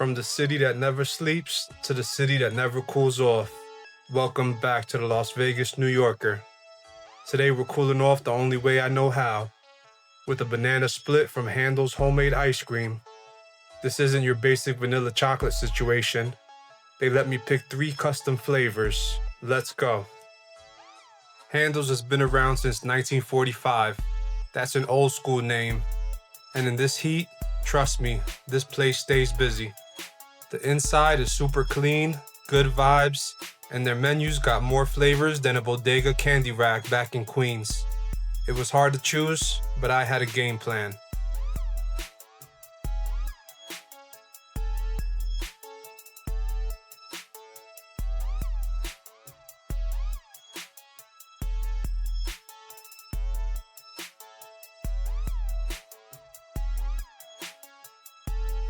From the city that never sleeps to the city that never cools off. Welcome back to the Las Vegas New Yorker. Today we're cooling off the only way I know how, with a banana split from Handel's homemade ice cream. This isn't your basic vanilla chocolate situation. They let me pick 3 custom flavors. Let's go. Handels has been around since 1945. That's an old school name. And in this heat, trust me, this place stays busy. The inside is super clean, good vibes, and their menus got more flavors than a bodega candy rack back in Queens. It was hard to choose, but I had a game plan.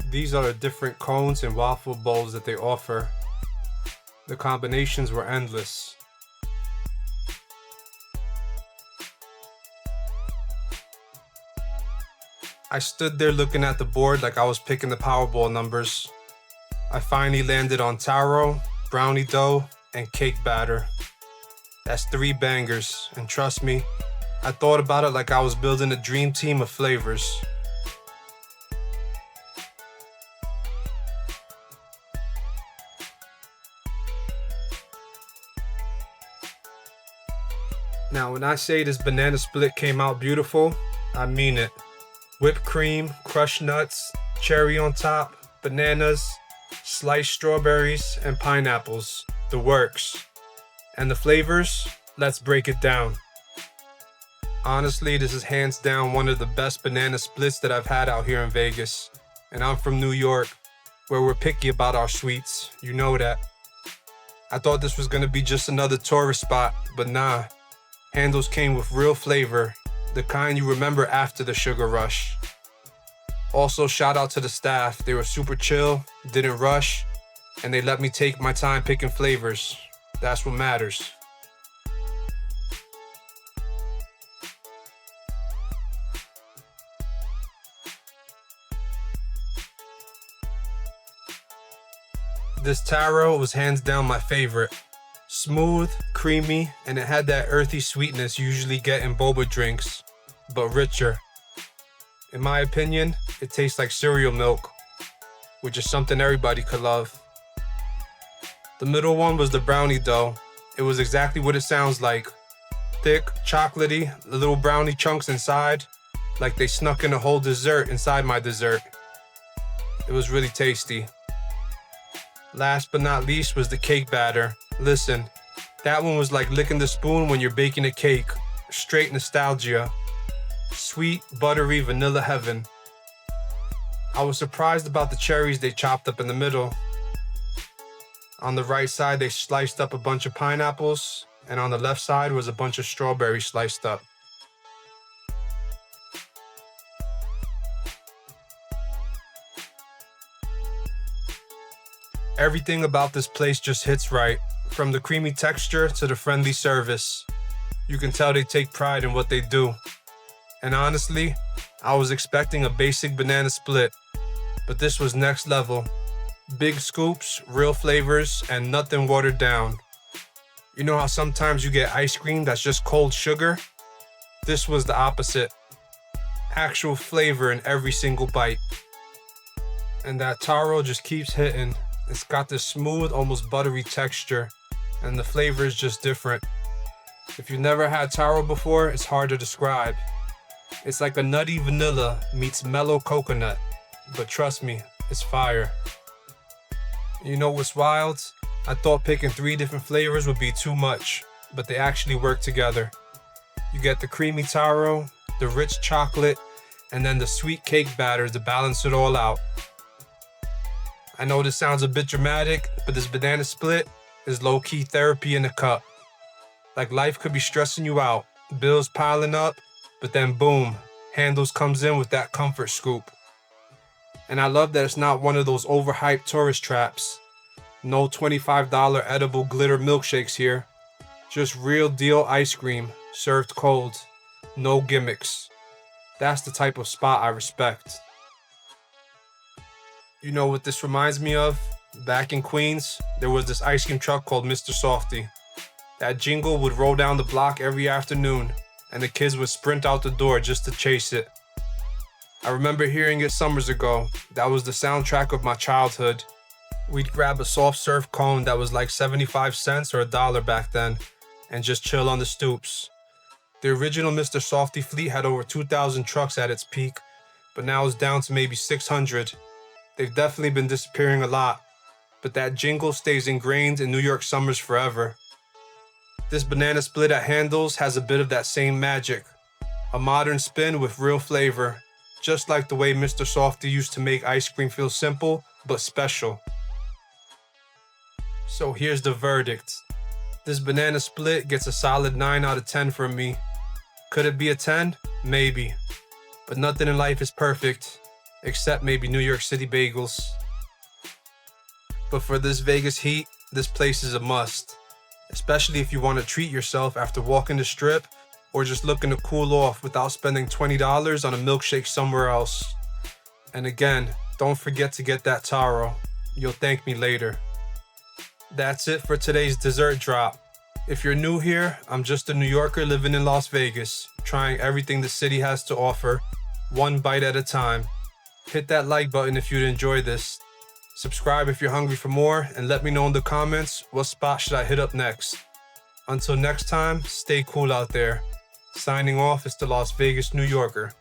These are the different cones and waffle bowls that they offer. The combinations were endless. I stood there looking at the board like I was picking the Powerball numbers. I finally landed on Taro, brownie dough, and cake batter. That's 3 bangers, and trust me, I thought about it like I was building a dream team of flavors. Now, when I say this banana split came out beautiful, I mean it. Whipped cream, crushed nuts, cherry on top, bananas, sliced strawberries, and pineapples. The works. And the flavors? Let's break it down. Honestly, this is hands down one of the best banana splits that I've had out here in Vegas. And I'm from New York, where we're picky about our sweets. You know that. I thought this was gonna be just another tourist spot, but nah. Handles came with real flavor, the kind you remember after the sugar rush. Also, shout out to the staff. They were super chill, didn't rush, and they let me take my time picking flavors. That's what matters. This taro was hands down my favorite. Smooth, creamy, and it had that earthy sweetness you usually get in boba drinks, but richer. In my opinion, it tastes like cereal milk, which is something everybody could love. The middle one was the brownie dough. It was exactly what it sounds like. Thick, chocolatey, little brownie chunks inside, like they snuck in a whole dessert inside my dessert. It was really tasty. Last but not least was the cake batter. Listen, that one was like licking the spoon when you're baking a cake. Straight nostalgia. Sweet, buttery vanilla heaven. I was surprised about the cherries they chopped up in the middle. On the right side, they sliced up a bunch of pineapples, and on the left side was a bunch of strawberries sliced up. Everything about this place just hits right. From the creamy texture to the friendly service. You can tell they take pride in what they do. And honestly, I was expecting a basic banana split, but this was next level. Big scoops, real flavors, and nothing watered down. You know how sometimes you get ice cream that's just cold sugar? This was the opposite. Actual flavor in every single bite. And that taro just keeps hitting. It's got this smooth, almost buttery texture, and the flavor is just different. If you've never had taro before, it's hard to describe. It's like a nutty vanilla meets mellow coconut, but trust me, it's fire. You know what's wild? I thought picking 3 different flavors would be too much, but they actually work together. You get the creamy taro, the rich chocolate, and then the sweet cake batter to balance it all out. I know this sounds a bit dramatic, but this banana split is low-key therapy in a cup. Like life could be stressing you out, bills piling up, but then boom, Handels comes in with that comfort scoop. And I love that it's not one of those overhyped tourist traps. No $25 edible glitter milkshakes here. Just real deal ice cream, served cold. No gimmicks. That's the type of spot I respect. You know what this reminds me of? Back in Queens, there was this ice cream truck called Mister Softee. That jingle would roll down the block every afternoon, and the kids would sprint out the door just to chase it. I remember hearing it summers ago. That was the soundtrack of my childhood. We'd grab a soft serve cone that was like 75 cents or $1 back then, and just chill on the stoops. The original Mister Softee fleet had over 2,000 trucks at its peak, but now it's down to maybe 600. They've definitely been disappearing a lot, but that jingle stays ingrained in New York summers forever. This banana split at Handels has a bit of that same magic. A modern spin with real flavor, just like the way Mister Softee used to make ice cream feel simple, but special. So here's the verdict. This banana split gets a solid 9 out of 10 from me. Could it be a 10? Maybe. But nothing in life is perfect, except maybe New York City bagels. But for this Vegas heat, this place is a must. Especially if you want to treat yourself after walking the strip or just looking to cool off without spending $20 on a milkshake somewhere else. And again, don't forget to get that Taro. You'll thank me later. That's it for today's dessert drop. If you're new here, I'm just a New Yorker living in Las Vegas, trying everything the city has to offer, one bite at a time. Hit that like button if you'd enjoy this. Subscribe if you're hungry for more, and let me know in the comments what spot should I hit up next. Until next time, stay cool out there. Signing off is the Las Vegas New Yorker.